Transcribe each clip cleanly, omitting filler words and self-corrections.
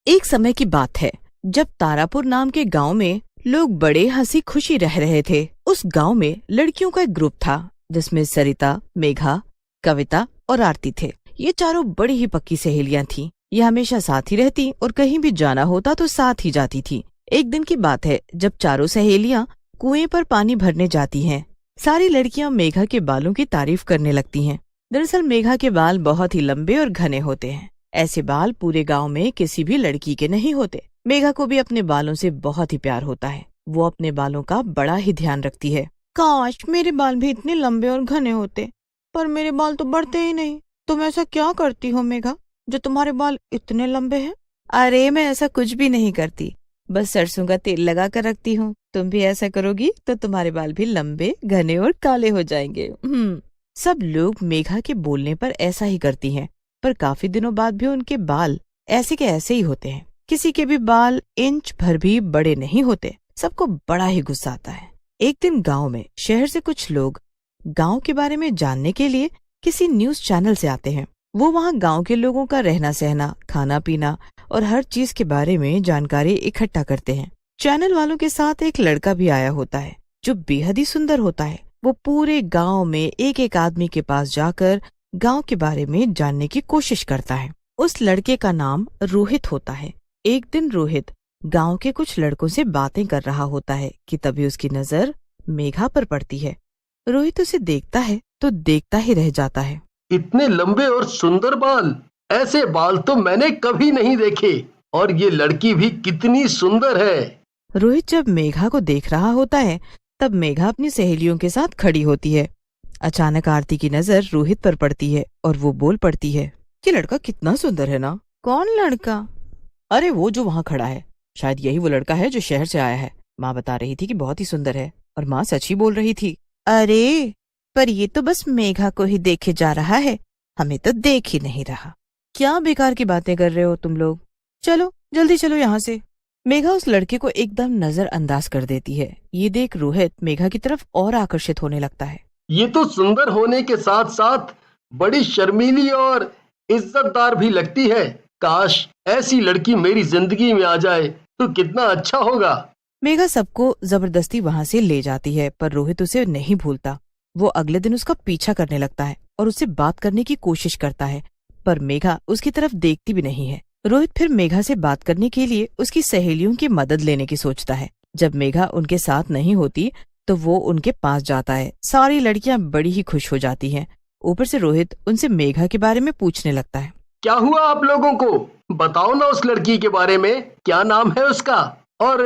एक समय की बात है जब तारापुर नाम के गांव में लोग बड़े हंसी खुशी रह रहे थे। उस गांव में लड़कियों का एक ग्रुप था जिसमें सरिता, मेघा, कविता और आरती थे। ये चारों बड़ी ही पक्की सहेलियां थीं। ये हमेशा साथ ही रहती और कहीं भी जाना होता तो साथ ही जाती थी। एक दिन की बात है जब चारों सहेलियां कुएं पर पानी भरने जाती हैं। सारी लड़कियां मेघा के बालों की तारीफ करने लगती हैं। दरअसल मेघा के बाल बहुत ही लंबे और घने होते हैं। ऐसे बाल पूरे गांव में किसी भी लड़की के नहीं होते। मेघा को भी अपने बालों से बहुत ही प्यार होता है। वो अपने बालों का बड़ा ही ध्यान रखती है। काश मेरे बाल भी इतने लंबे और घने होते, पर मेरे बाल तो बढ़ते ही नहीं। तुम ऐसा क्या करती हो मेघा, जो तुम्हारे बाल इतने लंबे हैं? अरे मैं ऐसा कुछ भी नहीं करती, बस सरसों का तेल लगा कर रखती हूँ। तुम भी ऐसा करोगी तो तुम्हारे बाल भी लंबे, घने और काले हो जाएंगे। सब लोग मेघा के बोलने पर ऐसा ही करती हैं, पर काफी दिनों बाद भी उनके बाल ऐसे के ऐसे ही होते हैं। किसी के भी बाल इंच भर भी बड़े नहीं होते। सबको बड़ा ही गुस्सा आता है। एक दिन गांव में शहर से कुछ लोग गांव के बारे में जानने के लिए किसी न्यूज चैनल से आते हैं। वो वहां गांव के लोगों का रहना सहना, खाना पीना और हर चीज के बारे में जानकारी इकट्ठा करते हैं। चैनल वालों के साथ एक लड़का भी आया होता है जो बेहद ही सुंदर होता है। वो पूरे गांव में एक एक आदमी के पास जाकर गांव के बारे में जानने की कोशिश करता है। उस लड़के का नाम रोहित होता है। एक दिन रोहित गांव के कुछ लड़कों से बातें कर रहा होता है कि तभी उसकी नजर मेघा पर पड़ती है। रोहित उसे देखता है तो देखता ही रह जाता है। इतने लंबे और सुंदर बाल, ऐसे बाल तो मैंने कभी नहीं देखे। और ये लड़की भी कितनी सुंदर है। रोहित जब मेघा को देख रहा होता है तब मेघा अपनी सहेलियों के साथ खड़ी होती है। अचानक आरती की नजर रोहित पर पड़ती है और वो बोल पड़ती है, ये लड़का कितना सुंदर है ना। कौन लड़का? अरे वो जो वहाँ खड़ा है, शायद यही वो लड़का है जो शहर से आया है। माँ बता रही थी कि बहुत ही सुंदर है, और माँ सच ही बोल रही थी। अरे पर ये तो बस मेघा को ही देखे जा रहा है, हमें तो देख ही नहीं रहा। क्या बेकार की बातें कर रहे हो तुम लोग, चलो जल्दी चलो यहाँ से। मेघा उस लड़के को एकदम नजरअंदाज कर देती है। ये देख रोहित मेघा की तरफ और आकर्षित होने लगता है। ये तो सुंदर होने के साथ साथ बड़ी शर्मीली और इज्जतदार भी लगती है। काश ऐसी लड़की मेरी जिंदगी में आ जाए तो कितना अच्छा होगा। मेघा सबको जबरदस्ती वहाँ से ले जाती है, पर रोहित उसे नहीं भूलता। वो अगले दिन उसका पीछा करने लगता है और उससे बात करने की कोशिश करता है, पर मेघा उसकी तरफ देखती भी नहीं है। रोहित फिर मेघा से बात करने के लिए उसकी सहेलियों की मदद लेने की सोचता है। जब मेघा उनके साथ नहीं होती तो वो उनके पास जाता है। सारी लड़कियां बड़ी ही खुश हो जाती हैं। ऊपर से रोहित उनसे मेघा के बारे में पूछने लगता है। क्या हुआ आप लोगों को? बताओ ना उस लड़की के बारे में। क्या नाम है उसका और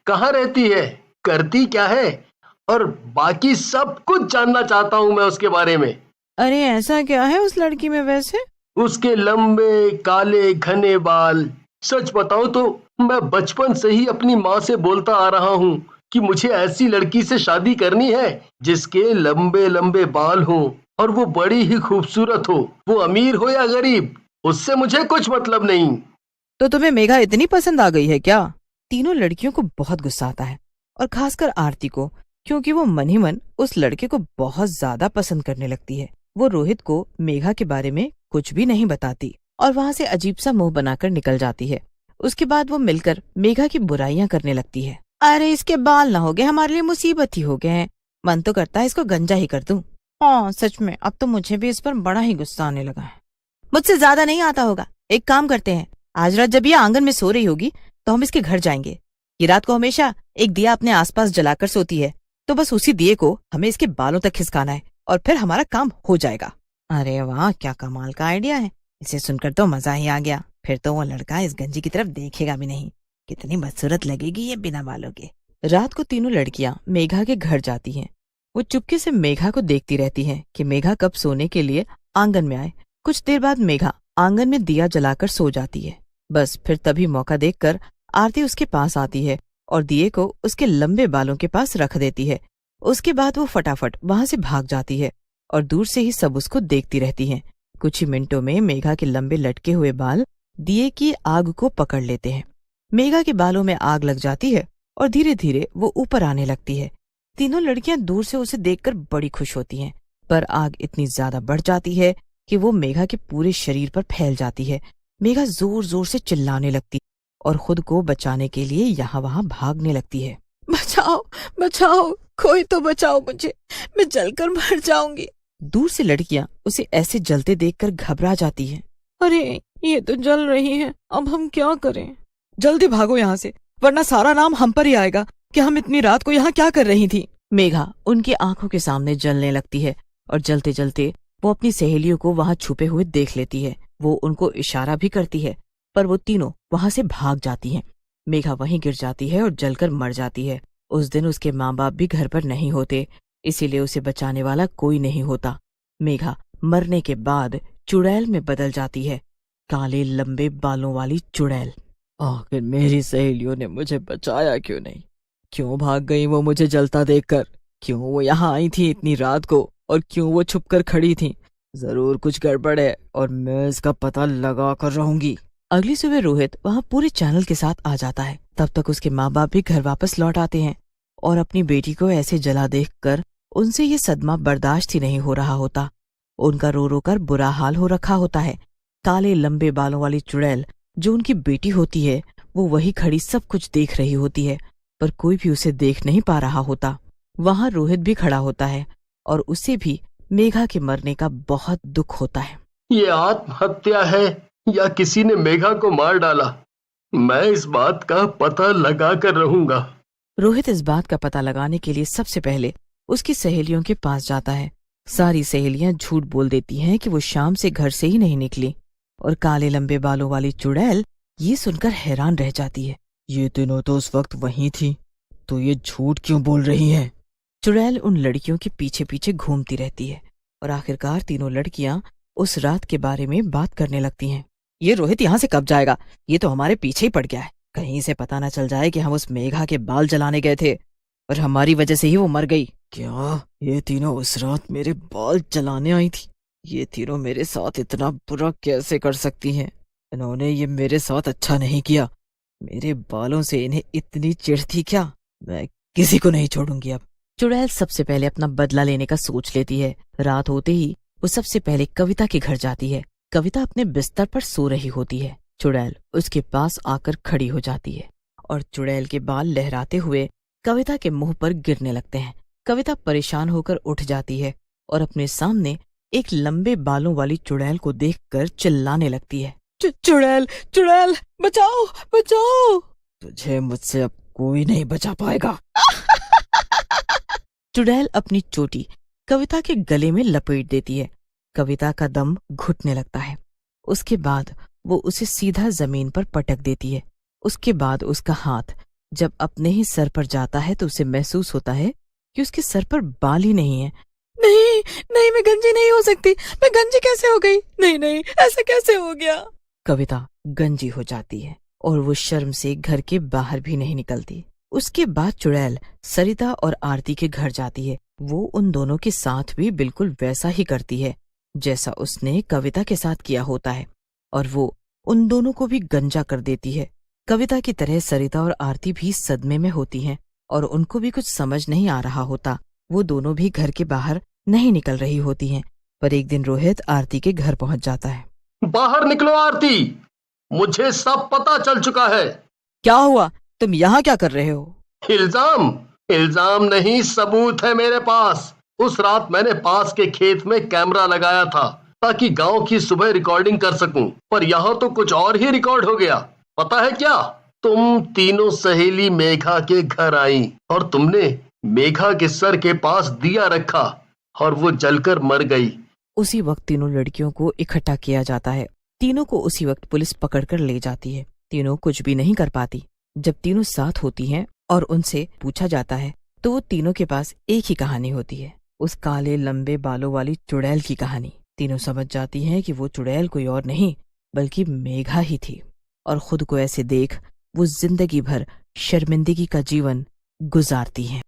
कहाँ रहती है, करती क्या है, और बाकी सब कुछ जानना चाहता हूँ मैं उसके बारे में। अरे ऐसा क्या है उस लड़की में वैसे? उसके लंबे काले घने बाल। सच बताऊं तो मैं बचपन से ही अपनी माँ से बोलता आ रहा हूँ कि मुझे ऐसी लड़की से शादी करनी है जिसके लंबे लंबे बाल हों और वो बड़ी ही खूबसूरत हो। वो अमीर हो या गरीब, उससे मुझे कुछ मतलब नहीं। तो तुम्हें मेघा इतनी पसंद आ गई है क्या? तीनों लड़कियों को बहुत गुस्सा आता है, और खासकर आरती को, क्योंकि वो मन ही मन उस लड़के को बहुत ज्यादा पसंद करने लगती है। वो रोहित को मेघा के बारे में कुछ भी नहीं बताती और वहाँ से अजीब सा मुंह बनाकर निकल जाती है। उसके बाद वो मिलकर मेघा की बुराइयां करने लगती है। अरे इसके बाल ना हो गए हमारे लिए मुसीबत ही हो गए हैं। मन तो करता है इसको गंजा ही कर दूं। हाँ सच में, अब तो मुझे भी इस पर बड़ा ही गुस्सा आने लगा है। मुझसे ज्यादा नहीं आता होगा। एक काम करते हैं, आज रात जब ये आंगन में सो रही होगी तो हम इसके घर जाएंगे। ये रात को हमेशा एक दिया अपने आसपास जलाकर सोती है, तो बस उसी दिए को हमें इसके बालों तक खिसकाना है और फिर हमारा काम हो जाएगा। अरे वाह, क्या कमाल का आइडिया है। इसे सुनकर तो मजा ही आ गया। फिर तो वो लड़का इस गंजी की तरफ देखेगा भी नहीं। कितनी बदसूरत लगेगी ये बिना बालों के। रात को तीनों लड़कियां मेघा के घर जाती हैं। वो चुपके से मेघा को देखती रहती हैं कि मेघा कब सोने के लिए आंगन में आए। कुछ देर बाद मेघा आंगन में दिया जलाकर सो जाती है। बस फिर तभी मौका देखकर आरती उसके पास आती है और दिए को उसके लंबे बालों के पास रख देती है। उसके बाद वो फटाफट वहां से भाग जाती है और दूर से ही सब उसको देखती रहती हैं। कुछ ही मिनटों में मेघा के लंबे लटके हुए बाल दिए की आग को पकड़ लेते हैं। मेघा के बालों में आग लग जाती है और धीरे धीरे वो ऊपर आने लगती है। तीनों लड़कियां दूर से उसे देखकर बड़ी खुश होती हैं, पर आग इतनी ज्यादा बढ़ जाती है कि वो मेघा के पूरे शरीर पर फैल जाती है। मेघा जोर जोर से चिल्लाने लगती। और खुद को बचाने के लिए यहाँ वहाँ भागने लगती है। बचाओ बचाओ, कोई तो बचाओ मुझे, मैं जलकर मर जाऊंगी। दूर से लड़कियां उसे ऐसे जलते देखकर घबरा जाती हैं। अरे ये तो जल रही है, अब हम क्या करें? जल्दी भागो यहाँ से, वरना सारा नाम हम पर ही आएगा कि हम इतनी रात को यहाँ क्या कर रही थी। मेघा उनकी आंखों के सामने जलने लगती है और जलते जलते वो अपनी सहेलियों को वहां छुपे हुए देख लेती है। वो उनको इशारा भी करती है, पर वो तीनों वहां से भाग जाती हैं। मेघा वहीं गिर जाती है और जलकर मर जाती है। उस दिन उसके माँ बाप भी घर पर नहीं होते, इसीलिए उसे बचाने वाला कोई नहीं होता। मेघा मरने के बाद चुड़ैल में बदल जाती है, काले लंबे बालों वाली चुड़ैल। आखिर मेरी सहेलियों ने मुझे बचाया क्यों नहीं? क्यों भाग गई वो मुझे जलता देखकर? क्यों वो यहाँ आई थी इतनी रात को, और क्यों वो छुपकर खड़ी थी? जरूर कुछ गड़बड़ है और मैं इसका पता लगा कर रहूंगी। अगली सुबह रोहित वहाँ पूरे चैनल के साथ आ जाता है। तब तक उसके माँ बाप भी घर वापस लौट आते हैं और अपनी बेटी को ऐसे जला देखकर उनसे ये सदमा बर्दाश्त ही नहीं हो रहा होता। उनका रो रो कर बुरा हाल हो रखा होता है। काले लंबे बालों वाली चुड़ैल जो उनकी बेटी होती है, वो वही खड़ी सब कुछ देख रही होती है, पर कोई भी उसे देख नहीं पा रहा होता। वहाँ रोहित भी खड़ा होता है और उसे भी मेघा के मरने का बहुत दुख होता है। ये आत्महत्या है या किसी ने मेघा को मार डाला? मैं इस बात का पता लगा कर रहूंगा। रोहित इस बात का पता लगाने के लिए सबसे पहले उसकी सहेलियों के पास जाता है। सारी सहेलियां झूठ बोल देती हैं कि वो शाम से घर से ही नहीं निकली, और काले लंबे बालों वाली चुड़ैल ये सुनकर हैरान रह जाती है। ये तीनों तो उस वक्त वहीं थी, तो ये झूठ क्यों बोल रही हैं? चुड़ैल उन लड़कियों के पीछे पीछे घूमती रहती है और आखिरकार तीनों लड़कियां उस रात के बारे में बात करने लगती हैं। ये रोहित यहाँ से कब जाएगा? ये तो हमारे पीछे ही पड़ गया है। कहीं से पता न चल जाए कि हम उस मेघा के बाल जलाने गए थे और हमारी वजह से ही वो मर गई। क्या ये तीनों उस रात मेरे बाल जलाने आई थी? ये तीनों मेरे साथ इतना बुरा कैसे कर सकती हैं? इन्होंने ये मेरे साथ अच्छा नहीं किया। मेरे बालों से इन्हें इतनी चिढ़ थी क्या? मैं किसी को नहीं छोड़ूंगी अब। चुड़ैल सबसे पहले अपना बदला लेने का सोच लेती है। रात होते ही वो सबसे पहले कविता के घर जाती है। कविता अपने बिस्तर पर सो रही होती है। चुड़ैल उसके पास आकर खड़ी हो जाती है और चुड़ैल के बाल लहराते हुए कविता के मुंह पर गिरने लगते हैं। कविता परेशान होकर उठ जाती है और अपने सामने एक लंबे बालों वाली चुड़ैल को देखकर चिल्लाने लगती है। चुड़ैल चुड़ैल, बचाओ बचाओ! तुझे मुझसे अब कोई नहीं बचा पाएगा। चुड़ैल अपनी चोटी कविता के गले में लपेट देती है। कविता का दम घुटने लगता है। उसके बाद वो उसे सीधा जमीन पर पटक देती है। उसके बाद उसका हाथ जब अपने ही सर पर जाता है तो उसे महसूस होता है कि उसके सर पर बाल ही नहीं है। नहीं नहीं, मैं गंजी नहीं हो सकती। मैं गंजी कैसे हो गई? नहीं नहीं, ऐसा कैसे हो गया? कविता गंजी हो जाती है और वो शर्म से घर के बाहर भी नहीं निकलती। उसके बाद चुड़ैल सरिता और आरती के घर जाती है। वो उन दोनों के साथ भी बिल्कुल वैसा ही करती है जैसा उसने कविता के साथ किया होता है, और वो उन दोनों को भी गंजा कर देती है। कविता की तरह सरिता और आरती भी सदमे में होती हैं और उनको भी कुछ समझ नहीं आ रहा होता। वो दोनों भी घर के बाहर नहीं निकल रही होती हैं। पर एक दिन रोहित आरती के घर पहुंच जाता है। बाहर निकलो आरती, मुझे सब पता चल चुका है। क्या हुआ? तुम यहाँ क्या कर रहे हो? इल्जाम? इल्जाम नहीं, सबूत है मेरे पास। उस रात मैंने पास के खेत में कैमरा लगाया था ताकि गांव की सुबह रिकॉर्डिंग कर सकूं, पर यहाँ तो कुछ और ही रिकॉर्ड हो गया। पता है क्या? तुम तीनों सहेली मेघा के घर आई और तुमने मेघा के सर के पास दिया रखा और वो जलकर मर गई। उसी वक्त तीनों लड़कियों को इकट्ठा किया जाता है। तीनों को उसी वक्त पुलिस पकड़कर ले जाती है। तीनों कुछ भी नहीं कर पाती। जब तीनों साथ होती हैं और उनसे पूछा जाता है तो वो तीनों के पास एक ही कहानी होती है, उस काले लंबे बालों वाली चुड़ैल की कहानी। तीनों समझ जाती हैं कि वो चुड़ैल कोई और नहीं बल्कि मेघा ही थी, और खुद को ऐसे देख वो जिंदगी भर शर्मिंदगी का जीवन गुजारती हैं।